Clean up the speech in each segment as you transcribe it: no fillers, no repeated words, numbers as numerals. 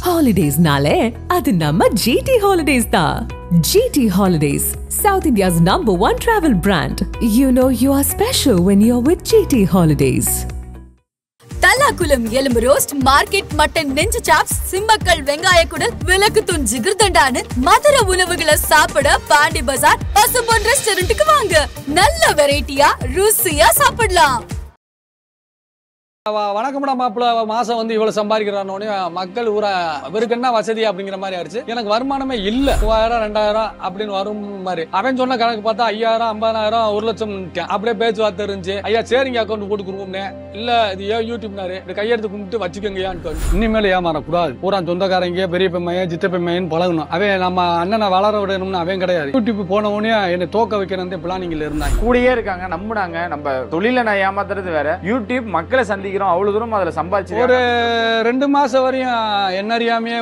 Holidays nale, adu namma GT Holidays da. GT Holidays, South India's #1 travel brand. You know you are special when you're with GT Holidays. Thallakulam எலும்பு roast, market mutton நெஞ்சு chops, Simmakkal வெங்காய குடல், விளக்குத்தூண் ஜிகிர்தண்டான்னு மதுர உணவுகளை சாப்பிட பாண்டி பஜார் பசும்பொன் ரெஸ்டாரண்ட்டுக்கு வாங்க. நல்ல வெரைட்டியா ருசியா சாப்பிடலாம். வணக்கம்டா மாப்பிள்ள, மாசம் வந்து இவ்வளவு சம்பாதிக்கிறானோடனே மக்கள் ஊரா இவருக்கு என்ன வசதி அப்படிங்கிற மாதிரி ஆயிடுச்சு. எனக்கு வருமானமே இல்ல. 3000 2000 அப்படின்னு வரும் மாதிரி அவன் சொன்ன கணக்கு பார்த்தா 5000 50000 1 லட்சம் அப்படியே பேச்சுவார்த்தை இருந்துச்சு. ஐயா சரிங்க அக்கௌண்ட் போட்டு கொடுப்போம்னே. இல்ல இது ஏன் யூடியூப்னாரு கையெடுத்து கும்பிட்டு வச்சுக்கோங்கயான்னு. இனிமேல ஏமாறக்கூடாது. பூரா சொந்தக்காரங்க பெரிய பெண்மையன் சித்த பெண்மையன் பழகணும். அவன் நம்ம அண்ணனை வளர விடணும்னு அவன் கிடையாது. யூடியூப் போன உடனே என்னை தோக்க வைக்கிறதே பிளானிங்ல இருந்தாங்க. கூடயே இருக்காங்க, நம்புனாங்க. நம்ம தொழில நான் ஏமாத்துறது வேற, யூடியூப் மக்களை சந்திக்கிறோம். அவ்வளவு தூரம் அதுல சம்பாதிச்சு ஒரு 2 மாசம் வரையும் என்ன அறியாமே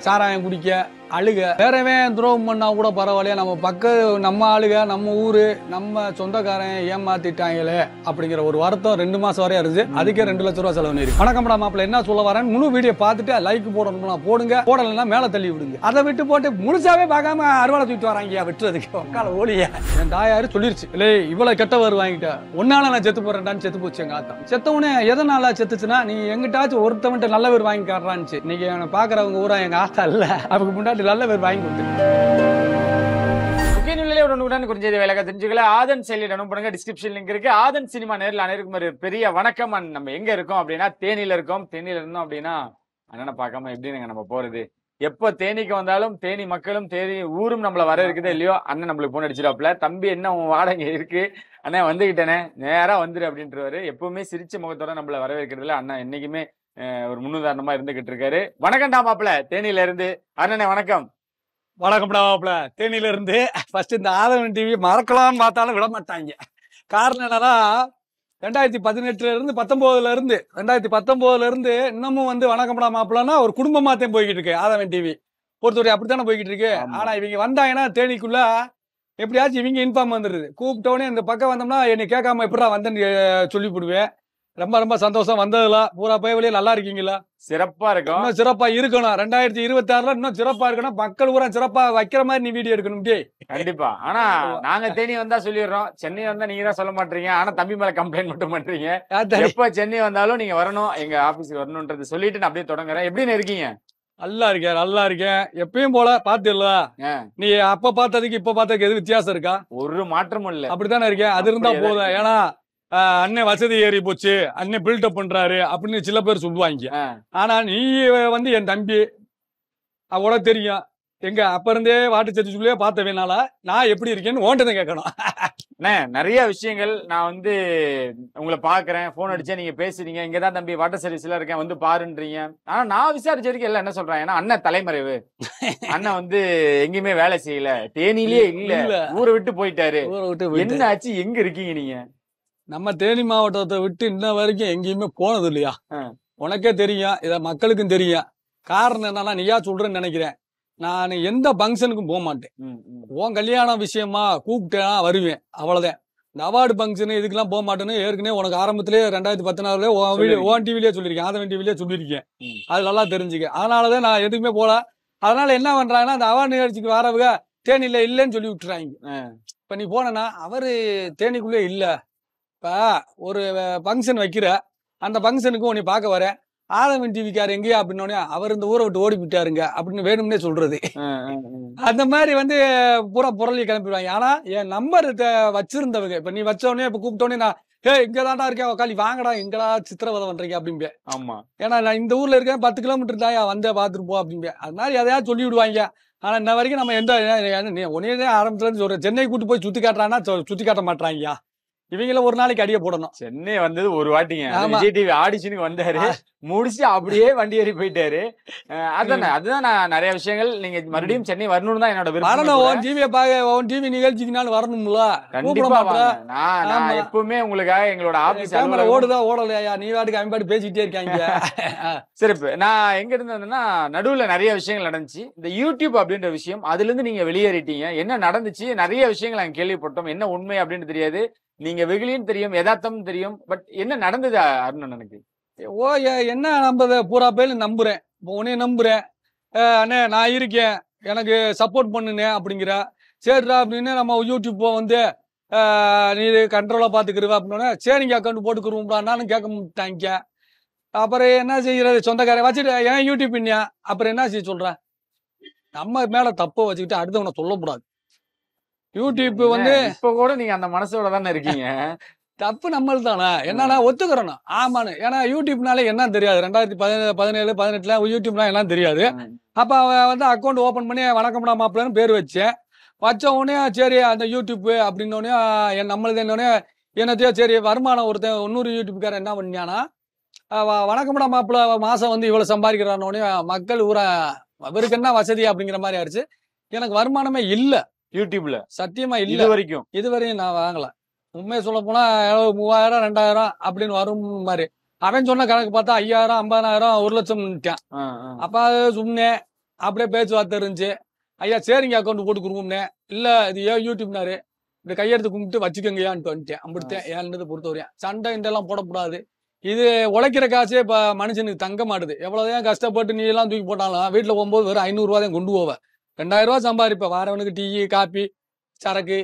சாராயம் குடிக்க அழுக. வேறவே துரோகம் பண்ணா கூட பரவாயில்லையா, நம்ம நம்ம ஆளுக நம்ம ஊரு நம்ம சொந்தக்காரன் ஏமாத்திட்டாங்களே அப்படிங்கிற ஒரு வருத்தம் 2 மாசம் வரையும் இருந்துச்சு. அதுக்கே 2 லட்சம் ரூபாய் செலவு நேரி. வணக்கம்டா மாப்பிள்ள, என்ன சொல்ல வரேன் முழு வீடியோ பார்த்துட்டு லைக் போடணும்னா போடுங்க, போடலைன்னா மேல தள்ளி விடுங்க. அதை விட்டு போட்டு முழுசாவே பார்க்காம அறுவாலை தூக்கிட்டு வராங்க விட்டுறதுக்கு உட்கால ஓலிய. என் தாயாரு சொல்லிருச்சு, இல்லை இவ்வளவு கெட்டவர் வாங்கிட்ட ஒன்னால நான் செத்து போறேன்டான்னு. செத்து போச்சு எங்க ஆத்தா. செத்தவனே எதனால செத்துச்சுன்னா, நீ எங்கிட்டாச்சும் ஒருத்தவன்ட்டு நல்லவர் வாங்கி காட்டுறான்னு. இன்னைக்கு அவனை பாக்குறவங்க ஊரா எங்க ஆத்தா இல்ல, அவங்க முன்னாடி நல்ல பேர் வாங்கி கொடுத்து. ஆதன் செயலி டவுன் பண்ணுங்க, டிஸ்கிரிப்ஷன் லிங்க் இருக்கு. ஆதன் சினிமா நேரில் அனைவருக்கும் ஒரு பெரிய வணக்கம். நம்ம எங்க இருக்கோம் அப்படின்னா தேனியில இருக்கோம். தேனியில இருந்தோம் அப்படின்னா அண்ணனை பார்க்காம எப்படின்னு நம்ம போறது. எப்ப தேனிக்கு வந்தாலும் தேனி மக்களும் தேனி ஊரும் நம்மள வர இருக்குதோ இல்லையோ, அண்ணன் நம்மளுக்கு போன் அடிச்சிடாப்ல. தம்பி என்ன உன் வாடகை இருக்கு அண்ணன், வந்துகிட்டேனே நேரா வந்துரு அப்படின்றவாரு. எப்பவுமே சிரிச்ச முகத்தோட நம்மள வரவேற்கிறதுல அண்ணன் என்னைக்குமே ஒரு முன்னுதாரணமா இருந்துகிட்டு இருக்காரு. வணக்கம்டா மாப்பிள்ள, தேனியில இருந்து. அண்ணனே வணக்கம். வணக்கம்டா மாப்பிள்ள, தேனியில இருந்து. ஃபர்ஸ்ட் இந்த ஆதவன் டிவி மறக்கலாம்னு பார்த்தாலும் விட மாட்டாங்க. காரணம் என்னன்னா, 2018 இருந்து 2019 இருந்து இன்னமும் வந்து வணக்கம்டா மாப்பிள்ளனா ஒரு குடும்பமாத்தையும் போய்கிட்டு இருக்கு. ஆதவன் டிவி பொறுத்தவரை அப்படித்தானே போய்கிட்டு இருக்கு. ஆனா இவங்க வந்தாங்கன்னா தேனிக்குள்ள எப்படியாச்சும் இவங்க இன்ஃபார்ம் வந்துடுது. கூப்பிட்டோடனே இந்த பக்கம் வந்தோம்னா என்னை கேட்காம எப்படா வந்தேன்னு சொல்லி போடுவேன். ரொம்ப ரொம்ப சந்தோஷம் வந்ததுல. பூரா போய் வழியா நல்லா இருக்கீங்களா? சிறப்பா இருக்கும். இன்னும் சிறப்பா இருக்கணும். 2026 இன்னும் சிறப்பா இருக்கணும். மக்கள் பூரா சிறப்பா வைக்கிற மாதிரி நீ வீடியோ எடுக்கணும். கண்டிப்பா. ஆனா நாங்க தேனி வந்தா சொல்லிடுறோம், சென்னை வந்தா நீங்க தான் சொல்ல மாட்டீங்க. ஆனா தம்பி மேல கம்ப்ளைண்ட் மட்டும் பண்றீங்க. எப்ப சென்னை வந்தாலும் நீங்க வரணும், எங்க ஆபீஸ்க்கு வரணும்ன்றது சொல்லிட்டு நான் அப்படியே தொடங்குறேன். எப்படின்னு இருக்கீங்க? நல்லா இருக்கேன். எப்பயும் போல பாத்துல நீ அப்ப பார்த்ததுக்கு இப்ப பார்த்ததுக்கு எது வித்தியாசம் இருக்கா? ஒரு மாற்றமும் இல்ல. அப்படித்தானே இருக்கேன். அது இருந்தா போதும். ஏன்னா அண்ணன் வசதி ஏறி போச்சு, அண்ணன் பில்டப் பண்றாரு அப்படின்னு சில பேர் சொல்லுவாங்க. ஆனா நீ வந்து என் தம்பி, அவளோட தெரியும். எங்க அப்ப இருந்தே வாட்டு சர்ச்சு சொல்லியே பார்த்தவேனால நான் எப்படி இருக்கேன்னு ஓண்டதை கேட்கணும். நிறைய விஷயங்கள் நான் வந்து உங்களை பாக்குறேன், போன் அடிச்சா நீங்க பேசுறீங்க, இங்கதான் தம்பி வாட்டர் சர்வீஸ்ல இருக்கேன் வந்து பாருன்றீங்க. ஆனா நான் விசாரிச்சிருக்கேன் எல்லாம் என்ன சொல்றேன், ஏன்னா அண்ணன் தலைமறைவு, அண்ணன் வந்து எங்கேயுமே வேலை செய்யல, தேனிலேயே இல்ல, ஊரை விட்டு போயிட்டாரு. என்ன ஆச்சு, எங்க இருக்கீங்க நீங்க? நம்ம தேனி மாவட்டத்தை விட்டு இன்ன வரைக்கும் எங்கேயுமே போனது இல்லையா? உனக்கே தெரியும், இத மக்களுக்கும் தெரியும். காரணம் என்னன்னா, நீயா சொல்றேன்னு நினைக்கிறேன். நான் எந்த ஃபங்க்ஷனுக்கும் போக மாட்டேன். உன் கல்யாண விஷயமா கூப்பிட்டேன்னா வருவேன், அவ்வளவுதான். இந்த அவார்டு ஃபங்க்ஷனு இதுக்கெல்லாம் போக மாட்டேன்னு ஏற்கனவே உனக்கு ஆரம்பத்திலேயே 2016 ஓன் டிவிலேயே சொல்லியிருக்கேன், ஆதவன் டிவிலேயே சொல்லியிருக்கேன். அது நல்லா தெரிஞ்சுக்க. அதனாலதான் நான் எதுவுமே போல. அதனால என்ன பண்றாங்கன்னா, அந்த அவார்டு நிகழ்ச்சிக்கு வரவங்க தேனியில இல்லைன்னு சொல்லி விட்டுறாங்க. இப்ப நீ போனா அவரு தேனிக்குள்ளே இல்ல, இப்ப ஒரு ஃபங்க்ஷன் வைக்கிற, அந்த ஃபங்க்ஷனுக்கு உன்னை பார்க்க வர ஆதவன் டிவிக்கார் எங்கேயா அப்படின்னோடனே அவர் இந்த ஊரை விட்டு ஓடி விட்டாருங்க அப்படின்னு வேணும்னே சொல்றது. அந்த மாதிரி வந்து பூரா புரளி கிளம்பிடுவாங்க. ஆனா என் நம்பர் வச்சிருந்தவங்க இப்ப நீ வச்சோடனே இப்ப கூப்பிட்டோடனே நான் இங்கதான்டா இருக்கேன் உக்காளி வாங்கடா எங்கடா சித்திரவதை பண்றீங்க அப்படின்பேன். ஆமா, ஏன்னா நான் இந்த ஊர்ல இருக்கேன், 10 கிலோமீட்டர் தாயா வந்தே பாத்துட்டு போ அப்படின்பேன். அது மாதிரி எதையாவது சொல்லி விடுவாங்க. ஆனா இன்ன வரைக்கும் நம்ம எந்த ஒன்னே ஆரம்பத்துல இருந்து சொல்றேன், சென்னை கூட்டு போய் சுத்தி காட்டுறான்னா சுத்தி காட்ட மாட்டாங்கயா. இவங்கள ஒரு நாளைக்கு அடிய போடணும். சென்னை வந்தது ஒரு வாட்டிங்க, விஜய் டிவி ஆடிஷனுக்கு வந்தாரு, முடிச்சு அப்படியே வண்டி ஏறி போயிட்டாரு. அதுதான் நான் நிறைய விஷயங்கள் நீங்க மறுபடியும் சென்னை வரணும்னு தான் என்னோட விருப்பம். டிவி நிகழ்ச்சிக்குனாலும் வரணும்ல. கண்டிப்பா நான் எப்பவுமே உங்களுக்காக எங்களோட ஆபீஸ் ஓடுதா ஓடலையா, நீ வாட்டுக்கு அம்பாடு பேசிக்கிட்டே இருக்காங்க. சிறப்பு. நான் எங்க இருந்தேன்னா நடுவுல நிறைய விஷயங்கள் நடந்துச்சு. இந்த யூடியூப் அப்படின்ற விஷயம், அதுல இருந்து நீங்க வெளியேறிட்டீங்க. என்ன நடந்துச்சு, நிறைய விஷயங்கள் நாங்க கேள்விப்பட்டோம். என்ன உண்மை அப்படின்னு தெரியாது, நீங்க வெகுளின்னு தெரியும், யதார்த்தம் தெரியும். பட் என்ன நடந்தது அருணன்? எனக்கு என்ன நம்பத பூரா பேர் நம்புறேன். உன்னைய நம்புறேன், அண்ணே நான் இருக்கேன், எனக்கு சப்போர்ட் பண்ணுனே அப்படிங்கிற. சரிடா அப்படின்னு நம்ம யூடியூப் வந்து நீ கண்ட்ரோலா பாத்துக்கிருவா அப்படின்னா, சரிங்க அக்கௌண்ட் போட்டுக்கிருவோம்டான்னு கேட்க மாட்டாங்க. அப்புறம் என்ன செய்யறது, சொந்தக்காரன் வச்சுட்டு ஏன் யூடியூப் இல்லையா, அப்புறம் என்ன செய்ய சொல்ற? நம்ம மேல தப்ப வச்சுக்கிட்டு அடுத்தவனை சொல்லக்கூடாது. யூடியூப் வந்து இப்ப கூட நீங்க அந்த மனசோட தானே இருக்கீங்க. தப்பு நம்மள் தானே, என்னன்னா ஒத்துக்கிறணும் ஆமான்னு. ஏன்னா யூடியூப்னாலே என்ன தெரியாது, 2017, 18 யூடியூப்னா என்ன தெரியாது. அப்ப அவன் வந்து அக்கௌண்ட் ஓபன் பண்ணி வணக்கம்டா மாப்பிள்ளன்னு பேர் வச்சேன். வச்ச உடனே சரி அந்த யூடியூப் அப்படின்னோடனே நம்மளது என்னோடனே என்னத்தையோ சரி வருமானம் ஒருத்தன் 100 யூடியூப்காரன் என்ன பண்ணியானா, வணக்கம்டா மாப்பிள்ள மாசம் வந்து இவ்வளவு சம்பாதிக்கிறானோடனே மக்கள் ஊரா அவருக்கு என்ன வசதி அப்படிங்கிற மாதிரி ஆயிடுச்சு. எனக்கு வருமானமே இல்ல யூடியூப்ல, சத்தியமா இல்ல இதுவரைக்கும் நான் வாங்கல. உண்மையை சொல்ல போனா 3000 2000 அப்படின்னு வரும் மாதிரி. அவன் சொன்ன கணக்கு பார்த்தா 5000 50,000 1 லட்சம். அப்ப அது சும்னே அப்படியே பேச்சுவார்த்தை இருந்துச்சு. ஐயா சரிங்க அக்கௌண்ட் போட்டு கொடுக்கும்னே. இல்ல இது ஏன் யூடியூப்னாரு, இப்படி கையெடுத்து கும்பிட்டு வச்சுக்கோங்கயான்ட்டு வந்துட்டேன். அப்படித்தான் ஏன்றது பொறுத்தவரையா சண்டை இண்டெல்லாம் போடக்கூடாது. இது உழைக்கிற காசே இப்ப மனுஷனுக்கு தங்க மாட்டுது. எவ்வளவுதான் கஷ்டப்பட்டு நீ எல்லாம் தூக்கி போட்டாலும் வீட்டுல போகும்போது வெறும் 500 ரூபா தான் கொண்டு போவேன். 2000 ரூபா சம்பாதிப்ப. வாரவனுக்கு டீ காப்பி சரக்கு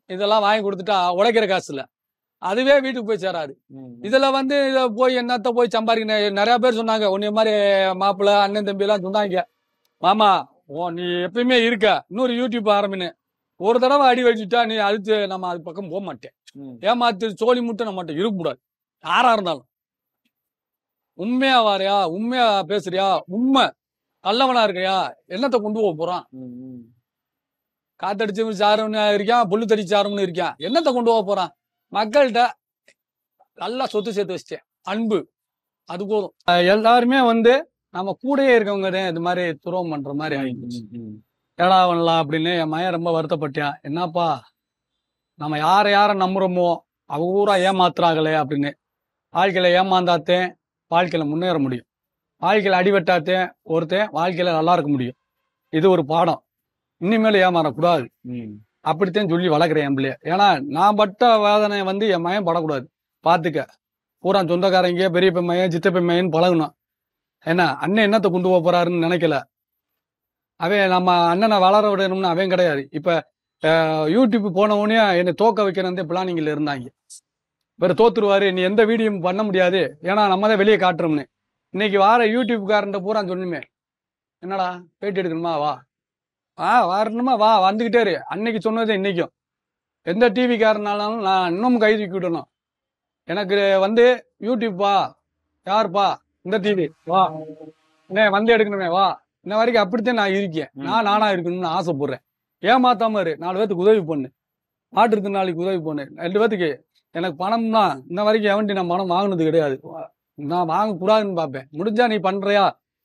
இதெல்லாம் வாங்கி கொடுத்துட்டா உழைக்கிற காசு இல்ல, அதுவே வீட்டுக்கு போய் சேராது. இதுல வந்து இத போய் என்னத்த போய் சம்பாதிக்கணும். நிறைய பேர் சொன்னாங்க உன்னைய மாதிரி மாப்பிள்ள அண்ணன் தம்பி எல்லாம் சொன்னாங்க, மாமா நீ எப்பயுமே இருக்க இன்னொரு யூடியூப் ஆரம்பின்னு. ஒரு தடவை அடி வச்சுட்டா நீ அடுத்து நம்ம அது பக்கம் போக மாட்டேன். ஏமாத்து சோழி முட்டை நம்மகிட்ட இருக்கக்கூடாது. யாரா இருந்தாலும் உண்மையா வாரியா, உண்மையா பேசுறியா, உண்மை நல்லவனா இருக்கியா, என்னத்தை கொண்டு போக போறான்? காத்தடிச்சு சாருன்னு இருக்கான், புல்லு தடிச்சு சாருன்னு இருக்கான், என்னத்தை கொண்டு போக போறான்? மக்கள்கிட்ட நல்லா சொத்து சேர்த்து வச்சிட்டேன், அன்பு, அது போதும். எல்லாருமே வந்து நம்ம கூடயே இருக்கவங்க இது மாதிரி துரோகம் பண்ற மாதிரி ஆயிடுச்சு. ஏடா பண்ணலாம் அப்படின்னு என் மயன் ரொம்ப வருத்தப்பட்டியான். என்னப்பா நம்ம யாரை நம்புறோமோ அவங்க ஊரா ஏமாத்துறாங்களே அப்படின்னு. வாழ்க்கையில ஏமாந்தாத்தேன் வாழ்க்கையில முன்னேற முடியும். வாழ்க்கையில அடிபட்டாத்தேன் ஒருத்தன் வாழ்க்கையில நல்லா இருக்க முடியும். இது ஒரு பாடம். இனிமேல ஏமாறக்கூடாது அப்படித்தான் சொல்லி வளர்க்குறேன் என் பிள்ளைய. ஏன்னா நான் பட்ட வேதனை வந்து என் மயன் படக்கூடாது. பாத்துக்க பூரா சொந்தக்காரங்க பெரிய மையன் சித்தப்பை மையன்னு பழகணும். ஏன்னா அண்ணன் என்னத்தை கொண்டு போக போறாருன்னு நினைக்கல. அவன் நம்ம அண்ணனை வளர விடணும்னு அவன் கிடையாது. இப்ப யூடியூப் போன உடனே என்னை தோக்க வைக்கிறதே பிளானிங்ல இருந்தாங்க. வேற தோத்துருவாரு, நீ எந்த வீடியோ பண்ண முடியாது, ஏன்னா நம்ம தான் வெளியே காட்டுறோம்னு. இன்னைக்கு வார யூடியூப்காரன் பூரா சொன்னுமே, என்னடா பேட்டி எடுக்கணுமா வா, வரணுமா வா, வந்துகிட்டே இரு. அன்னைக்கு சொன்னது இன்னைக்கும் எந்த டிவிக்காரனாலும் நான் இன்னமும் கை தூக்கி விடணும். எனக்கு வந்து யூடியூப்பா யாருப்பா, இந்த டிவி வா, என்ன வந்து எடுக்கணுமே வா. இன்ன வரைக்கும் அப்படித்தான் நான் இருக்கேன். நானா இருக்கணும்னு ஆசைப்படுறேன். ஏமாத்தாம இரு, 4 பேத்துக்கு உதவி பண்ணு, மாற்றுத்திறனாளிக்கு உதவி பண்ணு. 2 பேத்துக்கு எனக்கு பணம்னா இன்ன வரைக்கும் எவன்ட்டி நான் பணம் வாங்கினது கிடையாது. நான் வாங்கக்கூடாதுன்னு பார்ப்பேன். முடிஞ்சா நீ பண்றியா,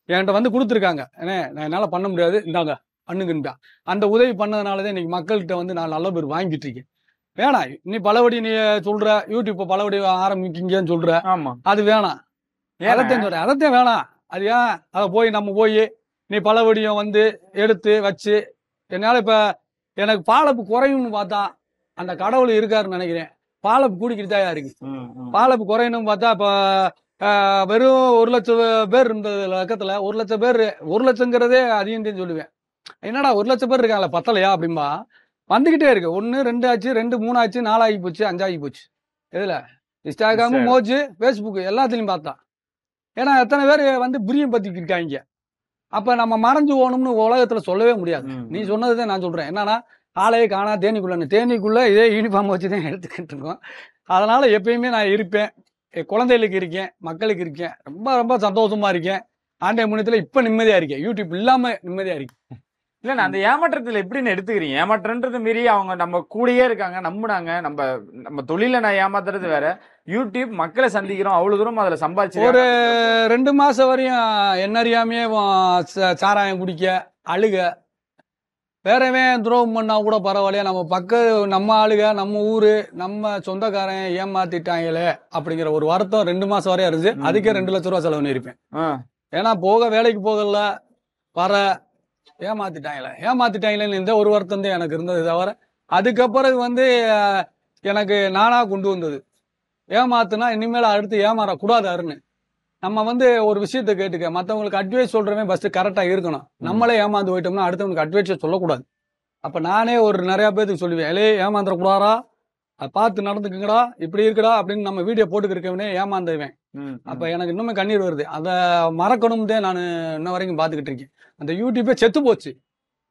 என்கிட்ட வந்து கொடுத்துருக்காங்க, ஏன்னா நான் என்னால பண்ண முடியாது, இந்தாங்க பண்ணுங்கன்ட்டா. அந்த உதவி பண்ணதுனாலதான் இன்னைக்கு மக்கள்கிட்ட வந்து நான் நல்ல பேர் வாங்கிட்டு இருக்கேன். வேணாம் நீ பலபடி நீ சொல்ற யூடியூப் பலபடி ஆரம்பிக்கீங்கன்னு சொல்ற, அது வேணாம். அதைத்தான் சொல்றேன், அதைத்தான் வேணாம். அது ஏன் அதை போய் நம்ம போய் நீ பலபடியும் வந்து எடுத்து வச்சு என்னால இப்ப எனக்கு பாலப்பு குறையும்னு பார்த்தா அந்த கடவுள் இருக்காருன்னு நினைக்கிறேன். பாலப்பு கூடிக்கிட்டுதான் இருக்கு. பாலப்பு குறையணும்னு பார்த்தா இப்ப வெறும் 1 லட்சம் பேர் இருந்தது பக்கத்துல 1 லட்சம் பேர், 1 லட்சங்கிறதே அதிகம் சொல்லுவேன். என்னடா 1 லட்சம் பேர் இருக்காங்களா பத்தலையா அப்படின்பா. வந்துகிட்டே இருக்கு. 1 2 ஆச்சு, 2 3 ஆச்சு, 4 ஆகி போச்சு, 5 ஆகி போச்சு. எதுல இன்ஸ்டாகிராமு மோஜு பேஸ்புக் எல்லாத்துலயும் பார்த்தா. ஏன்னா எத்தனை பேர் வந்து புரியம் பத்திக்கு இருக்காங்க. அப்ப நம்ம மறைஞ்சு போகணும்னு உலகத்துல சொல்லவே முடியாது. நீ சொன்னதுதான் நான் சொல்றேன். என்னன்னா ஆளையே காணா தேனிக்குள்ள இதே யூனிஃபார்ம் வச்சுதான் எடுத்துக்கிட்டு இருக்கோம். அதனால எப்பயுமே நான் இருப்பேன். குழந்தைகளுக்கு இருக்கேன், மக்களுக்கு இருக்கேன். ரொம்ப ரொம்ப சந்தோஷமா இருக்கேன். ஆண்டை முன்னத்துல இப்ப நிம்மதியா இருக்கேன். யூடியூப் இல்லாம நிம்மதியா இருக்கேன். இல்ல அந்த ஏமாற்றத்துல எப்படின்னு எடுத்துக்கிறீங்க? ஏமாற்றன்றது மீறி அவங்க நம்ம கூடயே இருக்காங்க, நம்புனாங்க. நம்ம தொழில நான் ஏமாத்துறது வேற, யூடியூப் மக்களை சந்திக்கிறோம், அவ்வளவு தூரம் அதுல சம்பாதிச்சு ஒரு 2 மாசம் வரையும் என்ன அறியாமையே சாராயம் குடிக்க, அழுக, வேறவே துரோகம் பண்ணா கூட பரவாயில்லையா, நம்ம ஆளுக, நம்ம ஊரு, நம்ம சொந்தக்காரன் ஏமாத்திட்டாங்களே அப்படிங்கிற ஒரு வருத்தம் 2 மாசம் வரையும் இருந்துச்சு. அதுக்கே 2 லட்சம் ரூபா செலவு பண்ணிருப்பேன். ஏன்னா வேலைக்கு போகல, வர ஏமாத்திட்டாங்களேன்னு இந்த ஒரு வருத்தம் தான் எனக்கு இருந்தது தவிர, அதுக்கப்புறம் வந்து எனக்கு நானா கொண்டு வந்தது ஏமாத்துனா இனிமேல அடுத்து ஏமாறக்கூடாது அருன்னு. நம்ம வந்து ஒரு விஷயத்த கேட்டுக்க, மத்தவங்களுக்கு அட்வைஸ் சொல்றவன் ஃபர்ஸ்ட் கரெக்டா இருக்கணும். நம்மளே ஏமாந்து போயிட்டோம்னா அடுத்தவங்களுக்கு அட்வைஸ் சொல்லக்கூடாது. அப்ப நானே ஒரு நிறைய பேருக்கு சொல்லுவேன், ஏலே ஏமாந்துட கூடாதா, பார்த்து நடந்துக்குங்கடா, இப்படி இருக்குடா அப்படின்னு நம்ம வீடியோ போட்டுக்கிருக்கவனே ஏமாந்துவேன். அப்ப எனக்கு இன்னுமே கண்ணீர் வருது. அத மறக்கணும்தே நான் இன்ன வரைக்கும் பாத்துக்கிட்டு இருக்கேன். அந்த யூடியூபே செத்து போச்சு.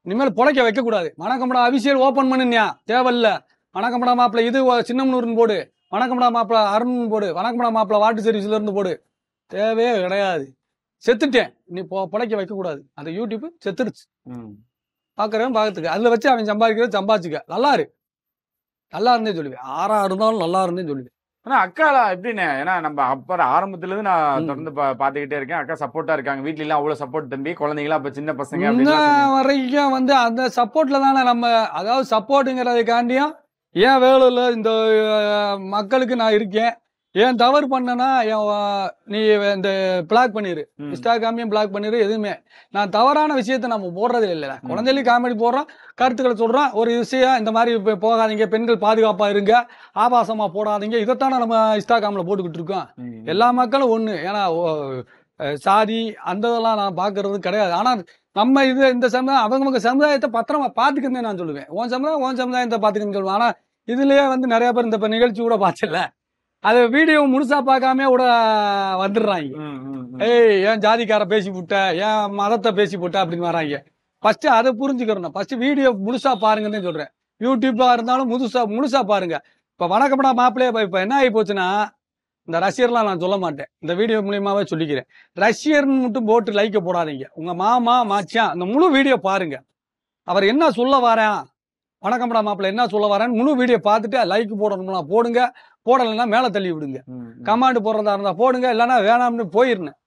இனிமேல் பொழைக்க வைக்க கூடாது. வணக்கம்டா அபிஷியல் ஓபன் பண்ணுனியா, தேவையில்ல. வணக்கம்டா மாப்பிள்ள இது சின்னமனூர்னு போடு, வணக்கம்டா மாப்பிள்ள அருண் போடு, வணக்கம்டா மாப்பிள்ள வாட்டர் சர்வீஸ்ல இருந்து போடு. தேவையே கிடையாது. செத்துட்டேன். நீ பொழைக்க வைக்க கூடாது. அந்த யூடியூப் செத்துருச்சு. பாக்குறவன் பாக்கிறதுக்கு அதுல வச்சு அவன் சம்பாதிக்கிறது சம்பாதிச்சுக்க. நல்லா இருந்தே சொல்லுவேன். ஆறா இருந்தாலும் நல்லா இருந்தே சொல்லுவேன். ஆனா அக்காலா எப்படின்னு, ஏன்னா நம்ம அப்புறம் ஆரம்பத்துல இருந்து நான் தொடர்ந்து பாத்துக்கிட்டே இருக்கேன். அக்கா சப்போர்ட்டா இருக்காங்க. வீட்ல எல்லாம் அவ்வளவு சப்போர்ட். தம்பி குழந்தைங்களா அப்ப சின்ன பசங்க வரைக்கும் வந்து அந்த சப்போர்ட்ல தானே நம்ம, அதாவது சப்போர்ட்டுங்கிறதுக்காண்டியும் ஏன் வேலையில இந்த மக்களுக்கு நான் இருக்கேன். ஏன் தவறு பண்ணனா நீ இந்த பிளாக் பண்ணிரு, இன்ஸ்டாகிராமையும் பிளாக் பண்ணிரு. எதுவுமே நான் தவறான விஷயத்த நம்ம போடுறது இல்லை. குழந்தைகளுக்கு காமெடி போடுறோம், கருத்துக்களை சொல்றோம். ஒரு விஷயம் இந்த மாதிரி போகாதீங்க, பெண்கள் பாதுகாப்பா இருங்க, ஆபாசமா போடாதீங்க, இதைத்தானே நம்ம இன்ஸ்டாகிராம்ல போட்டுக்கிட்டு இருக்கோம். எல்லா மக்களும் ஒண்ணு. ஏன்னா சாதி அந்த இதெல்லாம் நான் பாக்குறது கிடையாது. ஆனா நம்ம இந்த சமுதாயம் அவங்க சமுதாயத்தை பத்திரமா பாத்துக்கிறேன் நான் சொல்லுவேன். உன் சமுதாயத்தை பாத்துக்கன்னு சொல்லுவேன். ஆனா இதுலயே வந்து நிறைய பேர் இந்த நிகழ்ச்சி கூட பாச்சல, அது வீடியோ முழுசா பார்க்காம கூட வந்துடுறாங்க. ஏய் ஏன் ஜாதிக்கார பேசி போட்ட, ஏன் மதத்தை பேசி போட்ட அப்படின்னு வராங்க. ஃபர்ஸ்ட் அதை புரிஞ்சுக்கிறணும். ஃபர்ஸ்ட் வீடியோ முழுசா பாருங்கன்னு சொல்றேன். யூடியூப்பா இருந்தாலும் முழுசா பாருங்க. இப்ப வணக்கம்டா மாப்பிள்ளையே இப்ப என்ன ஆகி போச்சுன்னா, இந்த ரஷ்யர்லாம் நான் சொல்ல மாட்டேன், இந்த வீடியோ மூலியமாவே சொல்லிக்கிறேன். ரஷ்யர்னு மட்டும் போட்டு லைக்க போடாதீங்க. உங்க மாமா மாச்சான் அந்த முழு வீடியோ பாருங்க. அவர் என்ன சொல்ல வரேன், வணக்கம்டா மாப்பிள்ள என்ன சொல்ல வரேன்னு முழு வீடியோ பார்த்துட்டு லைக் போடணும்னா போடுங்க, போடலைன்னா மேல தள்ளி விடுங்க. கமாண்ட் போடுறதா இருந்தா போடுங்க, இல்லைன்னா வேணாம்னு போயிருந்தேன்.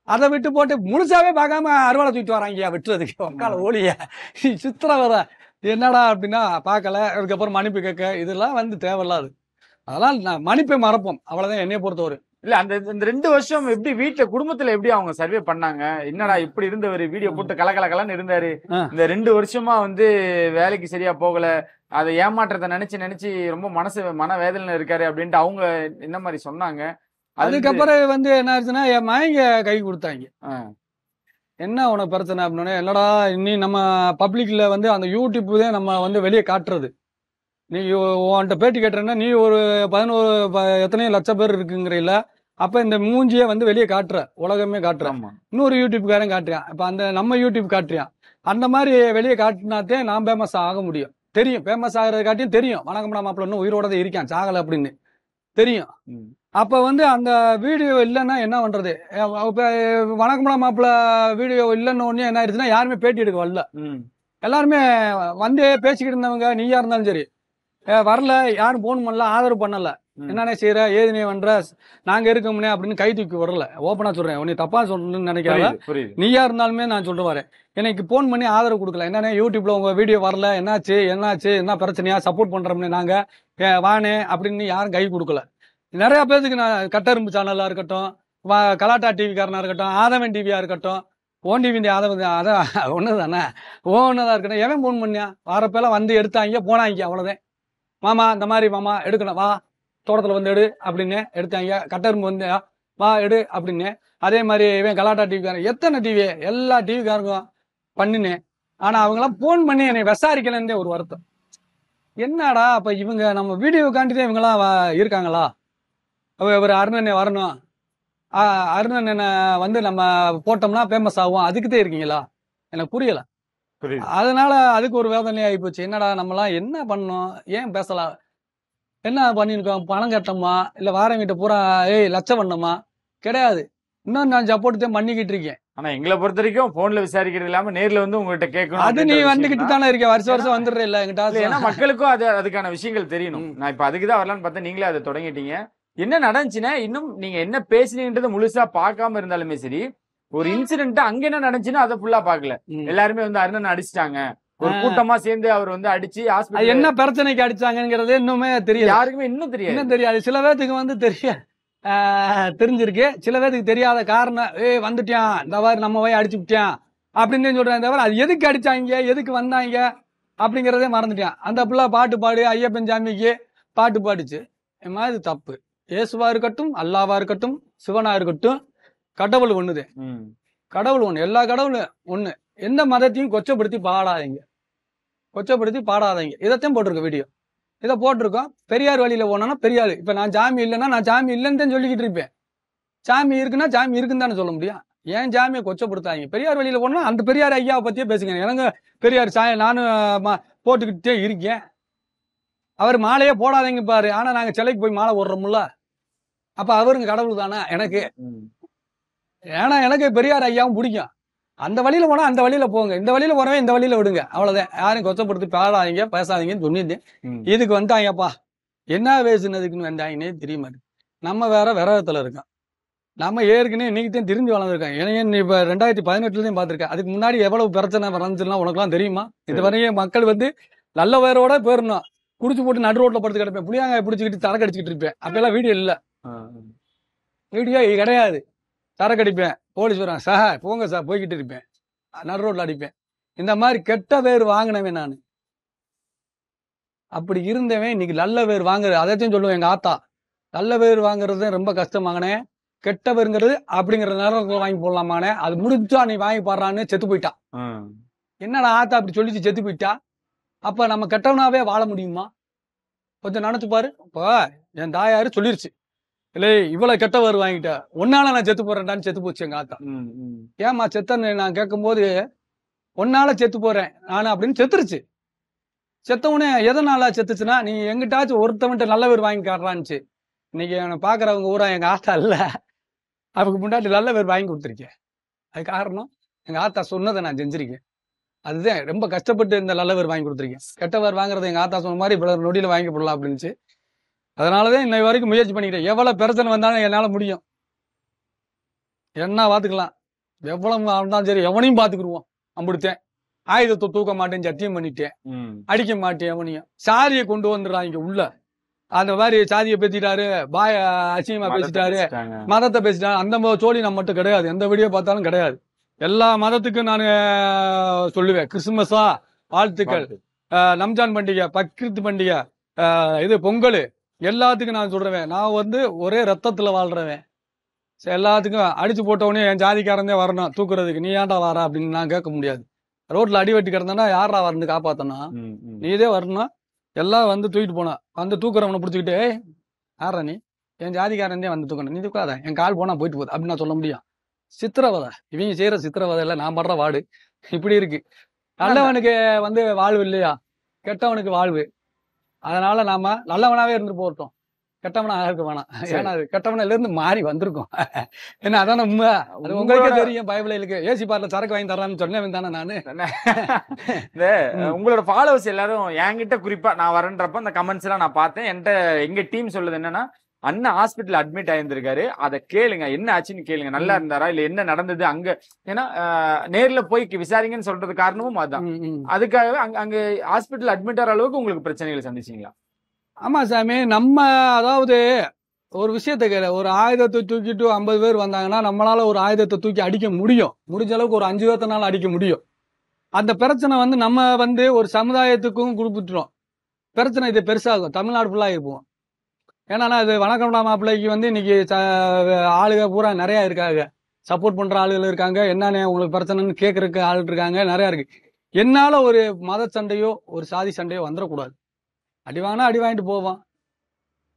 அதை விட்டு போட்டு முழுசாவே பார்க்காம அறுவாலை தூக்கிட்டு வராங்க வெட்டுறதுக்கு. உக்கால ஓலிய சித்திரவதை என்னடா அப்படின்னா பார்க்கல, அதுக்கப்புறம் மன்னிப்பு கேட்க, இதெல்லாம் வந்து தேவையில்லாது. அதெல்லாம் நான் மன்னிப்பை மறப்போம், அவ்வளவுதான் என்னைய பொறுத்தவரை. இல்ல அந்த 2 வருஷம் எப்படி வீட்டுல குடும்பத்துல எப்படி அவங்க சர்வே பண்ணாங்க? என்னடா இப்படி இருந்தவர் வீடியோ போட்டு கலகலன்னு இருந்தாரு, இந்த 2 வருஷமா வந்து வேலைக்கு சரியா போகல, அதை ஏமாற்றத்தை நினைச்சு ரொம்ப மன வேதனையில இருக்காரு அப்படின்ட்டு அவங்க என்ன மாதிரி சொன்னாங்க? அதுக்கப்புறம் வந்து என்ன ஆச்சுன்னா, என் மயங்க கை கொடுத்தாங்க. என்ன உனக்கு பிரச்சனை அப்படின்னே, இல்லடா இனி நம்ம பப்ளிக்ல வந்து அந்த யூடியூப் தான் நம்ம வந்து வெளியே காட்டுறது. நீ உன்கிட்ட பேட்டி கேட்டுறேன்னா நீ ஒரு 11 எத்தனையோ லட்சம் பேர் இருக்குங்கிறீல்ல, அப்ப இந்த மூஞ்சியை வந்து வெளியே காட்டுற, உலகமே காட்டுறான். இன்னொரு யூடியூப்காரன் காட்டுறான். இப்ப அந்த நம்ம யூடியூப் காட்டுறான். அந்த மாதிரி வெளியே காட்டினாத்தே நான் ஃபேமஸ் ஆக முடியும். தெரியும், ஃபேமஸ் ஆகிறத காட்டியும் தெரியும். வணக்கம்டா மாப்பிள்ள இன்னும் உயிரோட தான் இருக்கான், சாகலை அப்படின்னு தெரியும். அப்ப வந்து அந்த வீடியோ இல்லைன்னா என்ன பண்றது? வணக்கம்டா மாப்பிள்ள வீடியோ இல்லைன்னு ஒன்னே என்ன ஆயிடுச்சுன்னா, யாருமே பேட்டி எடுக்க வரல. எல்லாருமே வந்து பேசிக்கிட்டு இருந்தவங்க, நீயா இருந்தாலும் சரி, வரல, யாரும் போன் பண்ணல, ஆதரவு பண்ணல. என்னன்னே செய்யற, ஏதுனே பண்ற, நாங்க இருக்கோம்னே அப்படின்னு கை தூக்கி வரல. ஓப்பனா சொல்றேன், உன்னை தப்பா சொல்லணும்னு நினைக்காத, நீயா இருந்தாலுமே நான் சொல்ற வரேன். எனக்கு போன் பண்ணி ஆதரவு கொடுக்கல. என்னன்னா யூடியூப்ல உங்க வீடியோ வரல, என்னாச்சு என்ன பிரச்சனையா, சப்போர்ட் பண்றோம்னு நாங்க வானே அப்படின்னு யாரும் கை கொடுக்கல. நிறைய பேருக்கு நான் கட்டரும்பு சேனலா இருக்கட்டும், கலாட்டா டிவிக்காரனா இருக்கட்டும், ஆதவன் டிவியா இருக்கட்டும், ஓன் டிவி ஆதவன் அதான் ஒண்ணுதானே, ஒண்ணுதான் இருக்கட்டும், எவன் போன் பண்ணியா வாரப்பெல்லாம் வந்து எடுத்தாங்க போனாங்க. அவ்வளவுதான். மாமா இந்த மாதிரி மாமா எடுக்கணும், வா தோட்டத்துல வந்து எடு அப்படின்னு எடுத்தாங்க. கட்டரும்பு வந்து வா எடு அப்படின்னு. அதே மாதிரி இவன் கலாட்டா டிவிக்காரன், எத்தனை டிவி, எல்லா டிவிக்காரங்களும் பண்ணினேன். ஆனா அவங்களாம் போன் பண்ணி என்னை விசாரிக்கலன்னு ஒரு வருத்தம். என்னடா அப்ப இவங்க நம்ம வீடியோ காண்டிதான் இவங்கெல்லாம் இருக்காங்களா? இவர் அருணன் வரணும், அருணன் என்ன வந்து நம்ம போட்டோம்னா ஃபேமஸ் ஆகும், அதுக்குதான் இருக்கீங்களா? எனக்கு புரியல. அதனால அதுக்கு ஒரு வேதனை ஆகி போச்சு. என்னடா நம்மலாம் என்ன பண்ணோம், ஏன் பேசலாம், என்ன பண்ணிருக்கோம், பணம் கட்டோமா இல்ல வாரங்கிட்ட பூரா லட்சம் பண்ணோமா? கிடையாது. இன்னும் நான் சப்போர்ட் தான் பண்ணிக்கிட்டு இருக்கேன். ஆனா எங்களை பொறுத்த வரைக்கும் போன்ல விசாரிக்கிறது இல்லாம நேர்ல வந்து உங்ககிட்ட கேட்கணும். அது நீ வந்துகிட்டு தானே இருக்க, வருஷம் வந்துடுற இல்ல எங்கிட்ட. ஏன்னா மக்களுக்கும் அதுக்கான விஷயங்கள் தெரியணும். நான் இப்ப அதுக்குதான் வரலான்னு பார்த்தா நீங்களே அதை தொடங்கிட்டீங்க. என்ன நடந்துச்சுன்னா, இன்னும் நீங்க என்ன பேசுனீங்கன்றத முழுசா பார்க்காம இருந்தாலுமே சரி, ஒரு இன்சிடென்ட் அங்க என்ன நடந்துச்சுன்னா அதை ஃபுல்லா பாக்கல. எல்லாருமே வந்து அருணன் அடிச்சிட்டாங்க, ஒரு கூட்டமா சேர்ந்து அவர் வந்து அடிச்சு ஹாஸ்பிடல், என்ன பிரச்சனைக்கு அடிச்சாங்கிறது இன்னுமே தெரியாது, யாருக்குமே இன்னும் தெரியாது. சில பேருக்கு வந்து தெரிஞ்சிருக்கு, சில பேருக்கு தெரியாத காரணம், வந்துட்டான் இந்த மாதிரி நம்ம போய் அடிச்சு விட்டான் அப்படின்னு சொல்றேன் தவிர அது எதுக்கு அடிச்சாங்க எதுக்கு வந்தாங்க அப்படிங்கறதே மறந்துட்டான். அந்த பிள்ளை பாட்டு பாடு, ஐயப்பன் சாமிக்கு பாட்டு பாடுச்சு. இது தப்பு. இயேசுவா இருக்கட்டும், அல்லாவா இருக்கட்டும், சிவனா இருக்கட்டும், கடவுள் ஒண்ணுது. கடவுள் ஒண்ணு, எல்லா கடவுளும் ஒண்ணு. எந்த மதத்தையும் கொச்சப்படுத்தி பாடாதீங்க. இதைத்தான் போட்டிருக்க வீடியோ. இதை போட்டிருக்கோம். பெரியார் வழியில போனோம்னா பெரியார். இப்ப நான் ஜாமி இல்லைன்னா நான் ஜாமி இல்லைன்னு தான் சொல்லிக்கிட்டு இருப்பேன். ஜாமி இருக்குன்னா ஜாமி இருக்குன்னு தானே சொல்ல முடியும். ஏன் ஜாமியை கொச்சப்படுத்தாங்க? பெரியார் வழியில போனா அந்த பெரியார் ஐயாவை பத்தியே பேசுங்க. எனக்கு பெரியார் நானும் போட்டுக்கிட்டே இருக்கேன். அவர் மாலையே போடாதீங்க பாரு. ஆனா நாங்க சிலைக்கு போய் மாலை போடுறோம்ல. அப்ப அவருங்க கடவுள் தானே எனக்கு. ஏன்னா எனக்கு பெரியார் ஐயாவும் பிடிக்கும். அந்த வழியில போனா அந்த வழியில போங்க, இந்த வழியில போறவே இந்த வழியில விடுங்க. அவ்வளவுதான். யாரும் கொச்சப்படுத்தி பாடாதீங்க, பேசாதீங்கன்னு சொன்னிருந்தேன். இதுக்கு வந்தாங்கப்பா, என்ன பேசுனதுக்குன்னு வந்தாங்கன்னே தெரிய மாட்டேங்குது. நம்ம வேற விரதத்துல இருக்கோம். நம்ம ஏற்கனவே இன்னைக்குதான் தெரிஞ்சு வளர்ந்துருக்கோம். ஏன்னா இப்ப 2018 பார்த்திருக்கேன். அதுக்கு முன்னாடி எவ்வளவு பிரச்சனை வந்துச்சுன்னா உனக்குலாம் தெரியுமா? இதுவரையும் மக்கள் நல்ல வேரோட போயிடணும். குடிச்சு போட்டு நடு ரோட்ல படுத்து கிடப்பேன். புளியாங்க பிடிச்சிக்கிட்டு தரக்கு அடிச்சுக்கிட்டு இருப்பேன். அப்பெல்லாம் வீடியோ இல்ல, வீடியோ கிடையாது. தரக்கு அடிப்பேன். போலீஸ் வரான், சார் போங்க சார், போய்கிட்டு இருப்பேன். நடு ரோட்ல அடிப்பேன். இந்த மாதிரி கெட்ட பேர் வாங்கினவன் நான். அப்படி இருந்தவன் இன்னைக்கு நல்ல பேர் வாங்குறது. அதையும் சொல்லுவேன் எங்க ஆத்தா, நல்ல பேர் வாங்குறது ரொம்ப கஷ்டமாங்கனே. கெட்ட பேருங்கிறது அப்படிங்கிற நேரம் வாங்கி போடலாமானே. அது முடிஞ்சா நீ வாங்கி பாடுறான்னு செத்து போயிட்டான். என்னடா ஆத்தா அப்படி சொல்லிச்சு செத்து போயிட்டா? அப்ப நம்ம கெட்டவனாவே வாழ முடியுமா? கொஞ்சம் நினைச்சு பாரு. இப்போ என் தாயாரு சொல்லிருச்சு, இல்லை இவ்வளவு கெட்டவர் வாங்கிட்ட, ஒன்னால நான் செத்து போறேன்டான்னு செத்து போச்சு எங்க ஆத்தா. ஏமா செத்தன்னு நான் கேட்கும் போது, ஒன்னால செத்து போறேன் நானு அப்படின்னு செத்துருச்சு. செத்தவனே எதனால செத்துச்சுன்னா, நீ எங்கிட்டாச்சும் ஒருத்தவன்ட்ட நல்ல பேர் வாங்கி காட்டுறான்னுச்சு. இன்னைக்கு என்னை பாக்குறவங்க ஊரா எங்க ஆத்தா இல்ல, அதுக்கு முன்னாடி நல்ல பேர் வாங்கி கொடுத்துருக்கேன். அது காரணம் எங்க ஆத்தா சொன்னதை நான் செஞ்சிருக்கேன். அதுதான் ரொம்ப கஷ்டப்பட்டு இந்த நல்ல பேர் வாங்கி கொடுத்துருக்கேன். கெட்டவர் வாங்குறது எங்க ஆத்தா சொன்ன மாதிரி இவ்வளவு நொடியில வாங்கி போடலாம் அப்படின்னுச்சு. அதனாலதான் இன்னை வரைக்கும் முயற்சி பண்ணிக்கிட்டேன். எவ்வளவு பிரச்சனை வந்தாலும் என்னால முடியும். என்ன பாத்துக்கலாம், எவ்வளவு இருந்தாலும் சரி எவனையும் பாத்துக்கிடுவோம். அம்பிடுத்தேன். ஆயுதத்தை தூக்க மாட்டேன்னு சத்தியம் பண்ணிட்டேன். அடிக்க மாட்டேன் எவனையும். சாதியை கொண்டு வந்துடுறாங்க உள்ள. அந்த மாதிரி சாதியை பேசிட்டாரு, பாய அசிங்கமா பேசிட்டாரு, மதத்தை பேசிட்டாரு. அந்த சோழி நம்ம மட்டும் கிடையாது. எந்த வீடியோ பார்த்தாலும் கிடையாது. எல்லா மதத்துக்கும் நான் சொல்லுவேன். கிறிஸ்துமஸா வாழ்த்துக்கள், ரம்ஜான் பண்டிகை, பக்ரீத் பண்டிகை, இது பொங்கல், எல்லாத்துக்கும் நான் சொல்றேன். நான் ஒரே ரத்தத்துல வாழ்றவன். எல்லாத்துக்கும் அடிச்சு போட்டவனே என் ஜாதிக்காரந்தே வரணும் தூக்குறதுக்கு. நீ ஏன்டா வாரா அப்படின்னு நான் கேட்க முடியாது. ரோட்ல அடி வெட்டி கிடந்தா யாரா வரணும் காப்பாத்தணும்? நீதே வரணும். எல்லாம் தூக்கிட்டு போனா தூக்குறவனை பிடிச்சிக்கிட்டு, யாரா நீ? என் ஜாதிக்காரந்தே தூக்கணும், நீ தூக்காத, என் கால் போனா போயிட்டு போகுது அப்படின்னு நான் சொல்ல முடியும்? சித்திரவதை. இவங்க செய்யற சித்திரவதை இல்ல, நான் படுற வாடு இப்படி இருக்கு. நல்லவனுக்கு வாழ்வு இல்லையா, கெட்டவனுக்கு வாழ்வு. அதனால நாம நல்லவனாவே இருந்து போட்டோம், கெட்டவனா இருக்க வேணாம். ஏன்னா அது கெட்டவனில இருந்து மாறி வந்திருக்கும். ஏன்னா அதான உண்மை. அது உங்களுக்கே தெரியும். பைபிளுக்கு ஏசி பார்ல சரக்கு வாங்கி தர்றான்னு சொன்னேன் தானே நானு. உங்களோட ஃபாலோவர்ஸ் எல்லாரும் என்கிட்ட குறிப்பா நான் வரேன்றப்ப அந்த கமெண்ட்ஸ் எல்லாம் நான் பார்த்தேன். என்கிட்ட எங்க டீம் சொல்லுது என்னன்னா, அண்ணா ஹாஸ்பிட்டல் அட்மிட் ஆயிருந்திருக்காரு, அதை கேளுங்க, என்ன ஆச்சுன்னு கேளுங்க, நல்லா இருந்தாரா இல்ல என்ன நடந்தது அங்க. ஏன்னா நேர்ல போய் விசாரிங்கன்னு சொல்றது காரணமும் அதுதான். அதுக்காகவே அங்க ஹாஸ்பிட்டல் அட்மிட் ஆகிற அளவுக்கு உங்களுக்கு பிரச்சனைகளை சந்திச்சீங்களா? ஆமா சாமி, நம்ம அதாவது ஒரு விஷயத்த கேள, ஒரு ஆயுதத்தை தூக்கிட்டு 50 பேர் வந்தாங்கன்னா நம்மளால ஒரு ஆயுதத்தை தூக்கி அடிக்க முடியும். முடிஞ்ச அளவுக்கு ஒரு 5 பேர்த்தனால அடிக்க முடியும். அந்த பிரச்சனை நம்ம ஒரு சமுதாயத்துக்கும் கொடுத்துட்டோம். பிரச்சனை இது பெருசாகும், தமிழ்நாடு ஃபுல்லா இருப்போம். ஏன்னா இது வணக்கம்டா மாப்பிள்ளைக்கு இன்னைக்கு ஆளுக பூரா நிறைய இருக்காங்க, சப்போர்ட் பண்ற ஆளுகள் இருக்காங்க. என்னன்னு உங்களுக்கு பிரச்சனைன்னு கேட்கறதுக்கு ஆள் இருக்காங்க, நிறைய இருக்கு. என்னால ஒரு மத சண்டையோ ஒரு சாதி சண்டையோ வந்துடக்கூடாது. அடி வாங்கினா அடி வாங்கிட்டு போவோம்,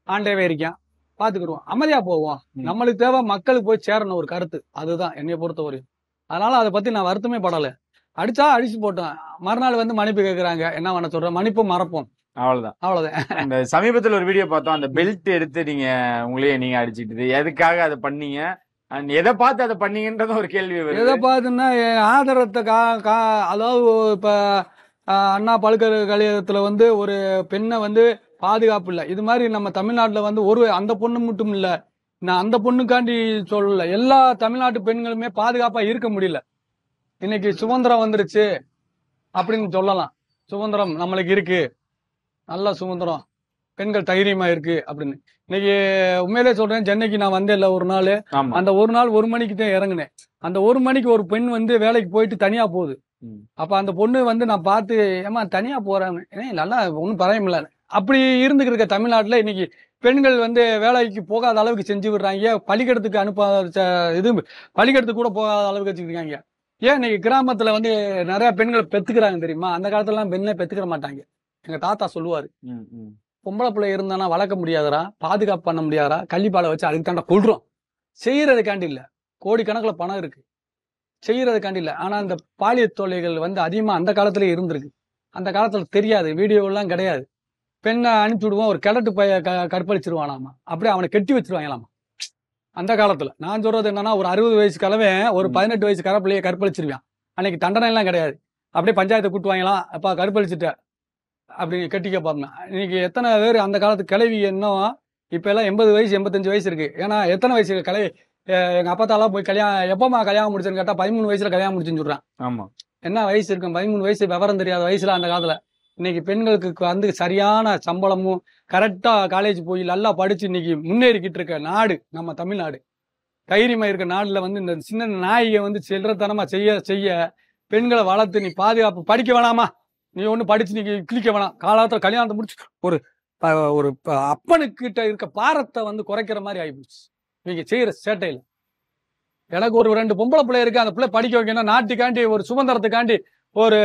ஆண்டவே இருக்கான், பாத்துக்கிடுவோம், அமைதியா போவோம். நம்மளுக்கு தேவை மக்களுக்கு போய் சேரணும் ஒரு கருத்து. அதுதான் என்னைய பொறுத்தவரையும். அதனால அதை பத்தி நான் வருத்தமே படலை. அடிச்சா அடிச்சு போட்டோம், மறுநாள் மன்னிப்பு கேட்கறாங்க, என்ன பண்ண சொல்றேன், மன்னிப்பும் மறப்போம், அவ்வளவுதான். அந்த சமீபத்துல ஒரு வீடியோ பார்த்தோம், அந்த பெல்ட் எடுத்து நீங்க அடிச்சுட்டு எதுக்காக அதை பண்ணீங்க, எதை பார்த்து அதை பண்ணீங்கன்றது ஒரு கேள்வி. எதை பார்த்துன்னா ஆதரத்தை அதாவது இப்ப அண்ணா பல்கலைக்கழகத்துல ஒரு பெண்ணை பாதுகாப்பு இல்லை. இது மாதிரி நம்ம தமிழ்நாட்டுல ஒரு அந்த பொண்ணு மட்டும் இல்ல, நான் அந்த பொண்ணுக்காண்டி சொல்லல, எல்லா தமிழ்நாட்டு பெண்களுமே பாதுகாப்பா இருக்க முடியல. இன்னைக்கு சுதந்திரம் வந்துருச்சு அப்படின்னு சொல்லலாம். சுதந்திரம் நம்மளுக்கு இருக்கு, நல்ல சுதந்திரம், பெண்கள் தைரியமா இருக்கு அப்படின்னு. இன்னைக்கு உண்மையிலே சொல்றேன், சென்னைக்கு நான் வந்தேன்ல ஒரு நாள், அந்த ஒரு நாள் 1 மணிக்கு தான் இறங்குனேன். அந்த 1 மணிக்கு ஒரு பெண் வேலைக்கு போயிட்டு தனியா போகுது. அப்ப அந்த பொண்ணு நான் பார்த்து, ஏமா தனியா போறேன், நல்லா ஒன்னும் பரையமில்ல. அப்படி இருந்துக்கிட்டு இருக்க தமிழ்நாட்டுல இன்னைக்கு பெண்கள் வந்து வேலைக்கு போகாத அளவுக்கு செஞ்சு விடுறாங்க. பள்ளிக்கூடத்துக்கு அனுப்பாத இது பள்ளிக்கூடத்துக்கு கூட போகாத அளவுக்கு வச்சுருக்காங்க. ஏன் இன்னைக்கு கிராமத்துல வந்து நிறைய பெண்கள் பெத்துக்கிறாங்க தெரியுமா? அந்த காலத்துலலாம் பெண்ணே பெத்துக்கிற மாட்டாங்க. எங்க தாத்தா சொல்லுவாரு, பொம்பளை பிள்ளை இருந்தானா வளர்க்க முடியாதரா, பாதுகாப்பு பண்ண முடியாதரா, கள்ளிப்பாலை வச்சு அதுக்கு தாண்டா கொள்றோம். செய்யறதுக்காண்டி இல்ல, கோடிக்கணக்கில் பணம் இருக்கு, செய்யறதுக்காண்டி இல்ல. ஆனா இந்த பாலியல் தொல்லைகள் வந்து அதிகமா அந்த காலத்திலே இருந்திருக்கு. அந்த காலத்துல தெரியாது, வீடியோ எல்லாம் கிடையாது. பெண்ணை அனுப்பிச்சு விடுவோம், ஒரு கிழட்டு பைய கற்பழிச்சிருவானாமா, அப்படியே அவனை கெட்டி வச்சிருவாங்களாமா அந்த காலத்துல. நான் சொல்றது என்னன்னா, ஒரு 60 வயசு கலவன் ஒரு 18 வயசு கரப்பிள்ளைய கற்பழிச்சிருவான். அன்னைக்கு தண்டனை எல்லாம் கிடையாது. அப்படியே பஞ்சாயத்தை கூட்டுவாங்களாம், அப்பா கற்பழிச்சுட்ட அப்படின்னு கெட்டிக்க பாருங்க. இன்னைக்கு எத்தனை பேர் அந்த காலத்து கிளவி இன்னும் இப்ப எல்லாம் 80 வயசு 85 வயசு இருக்கு. ஏன்னா எத்தனை வயசு கிளவி? எங்க அப்பத்தாலாம் போய் கல்யாணம் எப்பமா கல்யாணம் முடிச்சுன்னு கேட்டா 13 வயசுல கல்யாணம் முடிச்சுன்னு சொல்றான். ஆமா, என்ன வயசு இருக்கும்? 13 வயசு, விவரம் தெரியாத வயசுல அந்த காலத்துல. இன்னைக்கு பெண்களுக்கு வந்து சரியான சம்பளமும், கரெக்டா காலேஜ் போய் நல்லா படிச்சு இன்னைக்கு முன்னேறிக்கிட்டு இருக்க நாடு நம்ம தமிழ்நாடு. தைரியமா இருக்க நாடுல வந்து இந்த சின்ன நாயை வந்து சில்லறத்தனமா செய்ய பெண்களை வளர்த்து நீ பாதுகாப்பு படிக்க வேணாமா, நீ ஒண்ணு படிச்சு நீ கிளிக்க வேணாம், காலத்துல கல்யாணத்தை முடிச்சு ஒரு அப்பனுக்கிட்ட இருக்க பாரத்தை வந்து குறைக்கிற மாதிரி ஆயிப்போச்சு நீங்க செய்யற சேட்டையில. எனக்கு ஒரு 2 பொம்பளை பிள்ளை இருக்கு, அந்த பிள்ளை படிக்க வைக்கணும், நாட்டுக்காண்டி ஒரு சுதந்திரத்துக்காண்டி ஒரு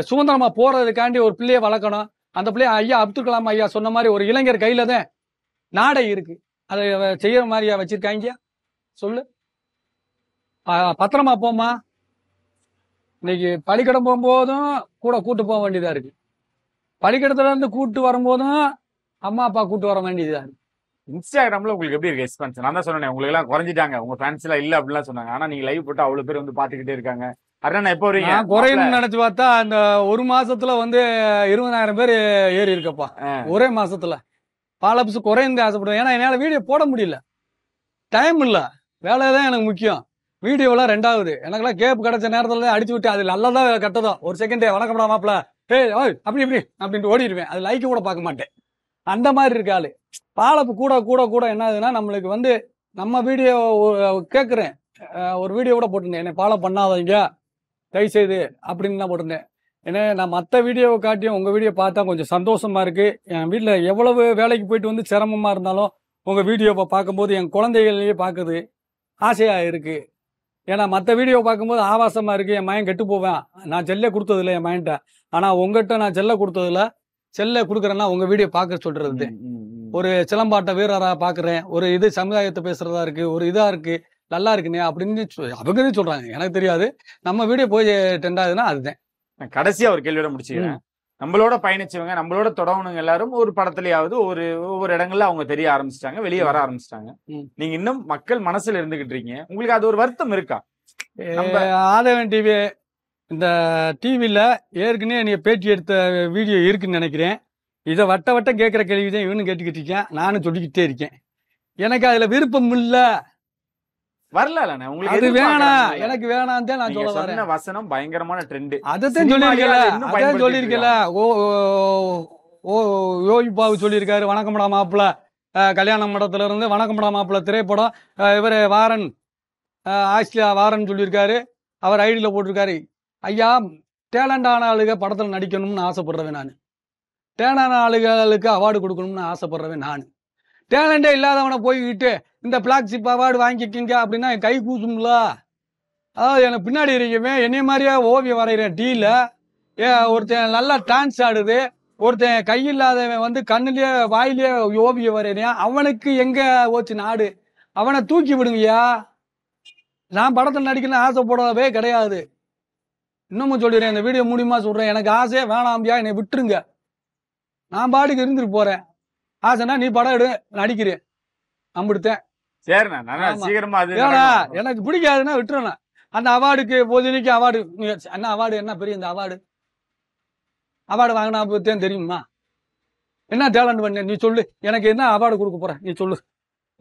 சுதந்திரமா போறதுக்காண்டி ஒரு பிள்ளைய வளர்க்கணும். அந்த பிள்ளைய ஐயா அப்துல் கலாம் ஐயா சொன்ன மாதிரி ஒரு இளைஞர் கையில தான் நாடை இருக்கு, அதை செய்யற மாதிரியா வச்சிருக்காங்க? சொல்லு. பத்திரமா போமா. இன்னைக்கு பள்ளிக்கூடம் போகும்போதும் கூட கூட்டு போக வேண்டியதா இருக்கு, பள்ளிக்கூடத்துல இருந்து கூட்டு வரும்போதும் அம்மா அப்பா கூட்டு வர வேண்டியதா இருக்கு. இன்ஸ்டாகிராம்ல உங்களுக்கு எப்படி இருக்கு ரெஸ்பான்ஸ்? நான் தான் சொன்னேன், உங்களுக்கு எல்லாம் குறைஞ்சிட்டாங்க, உங்க ஃபேன்ஸ் எல்லாம் இல்ல அப்படிலாம் சொன்னாங்க. ஆனா நீங்க லைவ் போட்டு அவ்வளவு பேர் வந்து பாத்துக்கிட்டே இருக்காங்க. அண்ணா எப்போ வரீங்க? குறையும்னு நினைச்சு பார்த்தா அந்த ஒரு மாசத்துல வந்து 20,000 பேர் ஏறி இருக்கப்பா ஒரே மாசத்துல. பாலப்ஸ் குறைந்து ஆசைப்படுவேன், ஏன்னா என்னால வீடியோ போட முடியல, டைம் இல்ல, வேலைதான் எனக்கு முக்கியம், வீடியோலாம் 2வது. எனக்கெல்லாம் கேப் கிடைச்ச நேரத்துல அடிச்சு விட்டு அது நல்லதா கட்டதோ ஒரு செகண்டே வணக்கம்டா மாப்பிள அப்படி இப்படி அப்படின்ட்டு ஓடிடுவேன், அது லைக் கூட பார்க்க மாட்டேன். அந்த மாதிரி இருக்காளு. பாலப்பு கூட கூட கூட என்ன ஆகுதுன்னா, நம்மளுக்கு வந்து நம்ம வீடியோ கேட்குறேன், ஒரு வீடியோ கூட போட்டிருந்தேன், என்னை ஃபாலோ பண்ணாதீங்க தயவுசெய்து அப்படின்னு தான் போட்டிருந்தேன். ஏன்னா நான் மற்ற வீடியோவை காட்டியும் உங்கள் வீடியோ பார்த்தா கொஞ்சம் சந்தோஷமா இருக்கு. என் வீட்டில் எவ்வளவு வேலைக்கு போயிட்டு வந்து சிரமமா இருந்தாலும் உங்கள் வீடியோவை பார்க்கும்போது என் குழந்தைகளையே பார்க்குது ஆசையாக இருக்கு. ஏன்னா மற்ற வீடியோ பார்க்கும்போது ஆபாசமா இருக்கு, என் மயன் கெட்டு போவேன். நான் செல்லை கொடுத்ததில்ல என் மயன்ட்ட, ஆனால் உங்ககிட்ட நான் செல்லை கொடுத்ததில்ல. செல்லை கொடுக்குறேன்னா உங்கள் வீடியோ பார்க்க சொல்றது, ஒரு சிலம்பாட்ட வீரரா பார்க்குறேன், ஒரு இது சமுதாயத்தை பேசுறதா இருக்கு, ஒரு இதா இருக்கு, நல்லா இருக்குண்ணே அப்படின்னு அவங்க சொல்றாங்க, எனக்கு தெரியாது. நம்ம வீடியோ போய் ட்ரெண்ட் ஆகுதுன்னா அதுதான். கடைசியா ஒரு கேள்வியோட முடிச்சுக்கிறேன். நம்மளோட பயணிச்சவங்க, நம்மளோட தொடவனுங்க எல்லாரும் ஒரு படத்துலயாவது ஒவ்வொரு இடங்கள்ல அவங்க தெரிய ஆரம்பிச்சிட்டாங்க, வெளியே வர ஆரம்பிச்சிட்டாங்க. நீங்க இன்னும் மக்கள் மனசுல இருந்துகிட்டு இருக்கீங்க, உங்களுக்கு அது ஒரு வருத்தம் இருக்கா? ஆதவன் டிவி இந்த டிவில ஏற்கனவே நீ பேட்டி எடுத்த வீடியோ இருக்குன்னு நினைக்கிறேன். இதை வட்டம் கேட்கிற கேள்விதான் இவனும் கேட்டுக்கிட்டு இருக்கேன், நானும் சொல்லிக்கிட்டே இருக்கேன். எனக்கு அதுல விருப்பம் இல்ல, வரல. அது வேணாம், எனக்கு வேணாம் தான் நான் சொல்ல வரேன். வசனம் பயங்கரமான ட்ரெண்ட், அதான் சொல்லியிருக்கல. யோகி பாபு சொல்லியிருக்காரு, வணக்கம்டா மாப்பிள்ள கல்யாண மடத்துல இருந்து வணக்கம்டா மாப்பிள்ள திரைப்படம். இவரு வாரன் ஆஸ்திரேலியா வாரன் சொல்லியிருக்காரு, அவர் ஐடியில போட்டிருக்காரு. ஐயா, டேலண்டான ஆளுக படத்துல நடிக்கணும்னு ஆசைப்படுறவன் நான், டேலண்டான ஆளுகளுக்கு அவார்டு கொடுக்கணும்னு ஆசைப்படுறவன் நான். டேலண்டே இல்லாதவனை போய்கிட்டு இந்த பிளாக்ஷிப் அவார்டு வாங்கிக்கிங்க அப்படின்னா என் கை கூசும்ல. அதாவது எனக்கு பின்னாடி இருக்கவே என்னைய மாதிரியா ஓவியம் வரைகிறேன் டீல, ஒருத்தன் நல்லா டான்ஸ் ஆடுது, ஒருத்தன் கையில்லாதவன் வந்து கண்ணுலயே வாயிலேயே ஓவியம் வரைகிறேன், அவனுக்கு எங்க ஓச்சு நாடு? அவனை தூக்கி விடுங்கய்யா. நான் படத்தில் நடிக்கணும்னு ஆசைப்படவே கிடையாது. இன்னமும் சொல்லிடுறேன், இந்த வீடியோ மூலியமா சொல்றேன், எனக்கு ஆசையே வேணாம்பியா, என்னை விட்டுருங்க, நான் பாட்டுக்கு இருந்துட்டு போறேன். ஆசைனா நீ படம் எடு, நடிக்கிறேன், நம்பிடுத்தேன். எனக்கு பிடிக்காதுன்னா விட்டுறேன். அந்த அவார்டுக்கு பொதுக்கு அவார்டு என்ன அவார்டு, என்ன பெரிய இந்த அவார்டு வாங்கினா பத்தேன் தெரியுமா? என்ன டேலண்ட் பண்ண நீ சொல்லு, எனக்கு என்ன அவார்டு கொடுக்க போற நீ சொல்லு,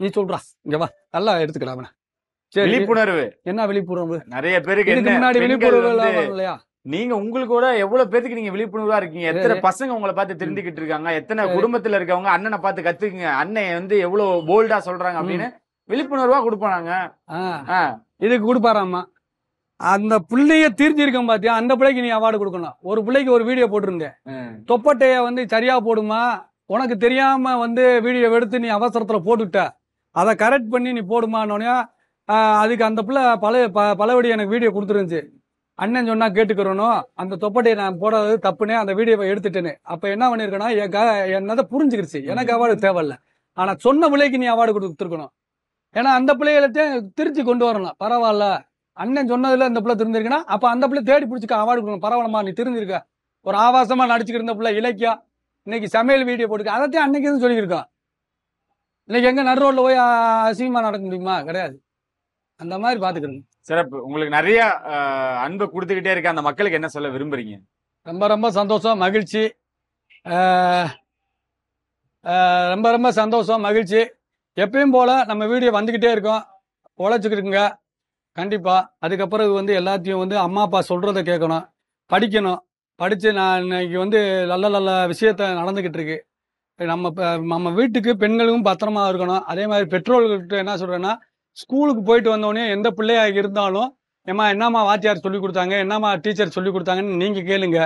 நீ சொல்றா, இங்க வா நல்லா எடுத்துக்கலாம். விழிப்புணர்வு என்ன விழிப்புணர்வு நிறைய பேருக்கு முன்னாடி விழிப்புணர்வு இல்லையா? நீங்க உங்களுக்கு கூட எவ்வளவு பேருக்கு நீங்க விழிப்புணர்வா இருக்கீங்க, எத்தனை பசங்க உங்களை பார்த்து தெரிஞ்சுக்கிட்டு இருக்காங்க, எத்தனை குடும்பத்துல இருக்கவங்க அண்ணனை பார்த்து கத்துக்குங்க, அண்ணன் வந்து எவ்வளவு போல்டா சொல்றாங்க அப்படின்னு விழிப்புணர்வா கொடுப்பாங்க. இதுக்கு கொடுப்பாராமா, அந்த பிள்ளைய தீர்த்திருக்கோம் பாத்தியா, அந்த பிள்ளைக்கு நீ அவார்டு கொடுக்கணும். ஒரு பிள்ளைக்கு ஒரு வீடியோ போட்டிருந்தேன், தொப்பட்டைய வந்து சரியா போடுமா, உனக்கு தெரியாம வந்து வீடியோ எடுத்து நீ அவசரத்துல போட்டுட்ட, அதை கரெக்ட் பண்ணி நீ போடுமானோடனே அதுக்கு அந்த பிள்ளை பலவடி எனக்கு வீடியோ கொடுத்துருந்துச்சு. அண்ணன் சொன்னா கேட்டுக்கிறணும், அந்த தொப்பட்டையை நான் போடாதது தப்புனே அந்த வீடியோவை எடுத்துட்டேன்னு. அப்ப என்ன பண்ணிருக்கேன்னா என்னதை புரிஞ்சுக்கிடுச்சு, எனக்கு அவார்டு தேவையில்ல. ஆனா சொன்ன பிள்ளைக்கு நீ அவார்டு கொடுத்துருக்கணும். ஏன்னா அந்த பிள்ளைகளத்தையும் திருச்சி கொண்டு வரணும். பரவாயில்ல, அண்ணன் சொன்னதுல அந்த பிள்ளை திருந்திருக்குன்னா அப்ப அந்த பிள்ளை தேடி பிடிச்சிக்க அவார்டு கொடுக்கணும். பரவாயில்லமா நீ திருந்திருக்க, ஒரு ஆபாசமா நடிச்சுக்கிட்டு இருந்த பிள்ளை இலக்கியா இன்னைக்கு சமையல் வீடியோ போட்டுக்க, அதைத்தான் அன்னைக்கு எதுவும் சொல்லியிருக்கான். இன்னைக்கு எங்க நடு ரோட்ல போய் அசிங்கமா நடக்க முடியுமா? கிடையாது. அந்த மாதிரி பாத்துக்கிறேன். சிறப்பு. உங்களுக்கு நிறைய அன்பு கொடுத்துக்கிட்டே இருக்க அந்த மக்களுக்கு என்ன சொல்ல விரும்புறீங்க? ரொம்ப ரொம்ப சந்தோஷம், மகிழ்ச்சி. ரொம்ப ரொம்ப சந்தோஷம், மகிழ்ச்சி. எப்பயும் போல நம்ம வீடியோ வந்துகிட்டே இருக்கோம், உழைச்சிக்கிட்டுங்க கண்டிப்பா. அதுக்கப்புறம் வந்து எல்லாத்தையும் வந்து அம்மா அப்பா சொல்றதை கேட்கணும், படிக்கணும். படிச்சு நான் இன்னைக்கு வந்து நல்ல நல்ல விஷயத்த நடந்துகிட்டு இருக்கு. நம்ம வீட்டுக்கு பெண்களும் பத்திரமா இருக்கணும். அதே மாதிரி பெற்றோர்கள்கிட்ட என்ன சொல்றேன்னா, ஸ்கூலுக்கு போயிட்டு வந்தோடனே எந்த பிள்ளையா இருந்தாலும் ஏமா என்னம்மா வாத்தியார் சொல்லி கொடுத்தாங்க, என்னம்மா டீச்சர் சொல்லி கொடுத்தாங்கன்னு நீங்க கேளுங்க.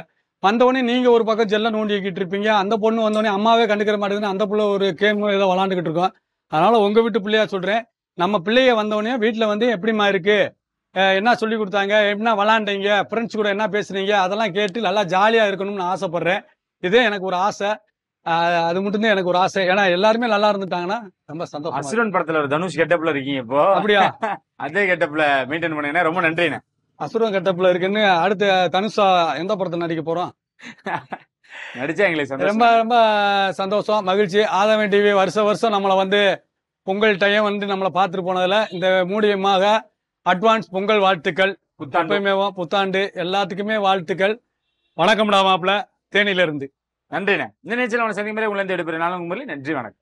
வந்தவொடனே நீங்க ஒரு பக்கம் செல்ல நோண்டிக்கிட்டு இருப்பீங்க, அந்த பொண்ணு வந்தோடனே அம்மாவே கண்டுக்கிற மாட்டேங்குதுன்னு அந்த பிள்ளை ஒரு கேம் ஏதோ விளாண்டுக்கிட்டு இருக்கோம். அதனால உங்க வீட்டு பிள்ளையா சொல்றேன், நம்ம பிள்ளைய வந்தவொடனே வீட்டுல வந்து எப்படிமா இருக்கு, என்ன சொல்லி கொடுத்தாங்க, என்ன விளாண்டீங்க, ஃப்ரெண்ட்ஸ் கூட என்ன பேசுனீங்க, அதெல்லாம் கேட்டு நல்லா ஜாலியா இருக்கணும்னு ஆசைப்படுறேன். இதே எனக்கு ஒரு ஆசை, அது மட்டும்தான் எனக்கு ஒரு ஆசை. ஏன்னா எல்லாருமே நல்லா இருந்துட்டாங்கன்னா ரொம்ப சந்தோஷம். அசுரன் படத்துல ஒரு தனுஷ் கெட்டப்ல இருக்கீங்க இப்போ. அப்படியா? அதே கெட்டப்ல மெயின்டைன் பண்ணுங்க. ரொம்ப நன்றிண்ணே. அசுரன் கெட்டப்ல இருக்குன்னு அடுத்த தனுஷா எந்த படத்தை நடிக்க போறோம்? நடிச்சா எங்களுக்கு ரொம்ப ரொம்ப சந்தோஷம், மகிழ்ச்சி. ஆதவன் டிவி வருஷம் நம்மளை வந்து பொங்கல் டைம் வந்து நம்மளை பார்த்துட்டு போனதுல இந்த மூலியமாக அட்வான்ஸ் பொங்கல் வாழ்த்துக்கள். புத்தாண்டு எல்லாத்துக்குமே வாழ்த்துக்கள். வணக்கம்டா மாப்பிள்ள, தேனியில இருந்து. நன்றிண்ணே. இந்த நிகழ்ச்சியில் சந்திக்கும் முறை உங்களை எடுப்பேன். நன்றி, வணக்கம்.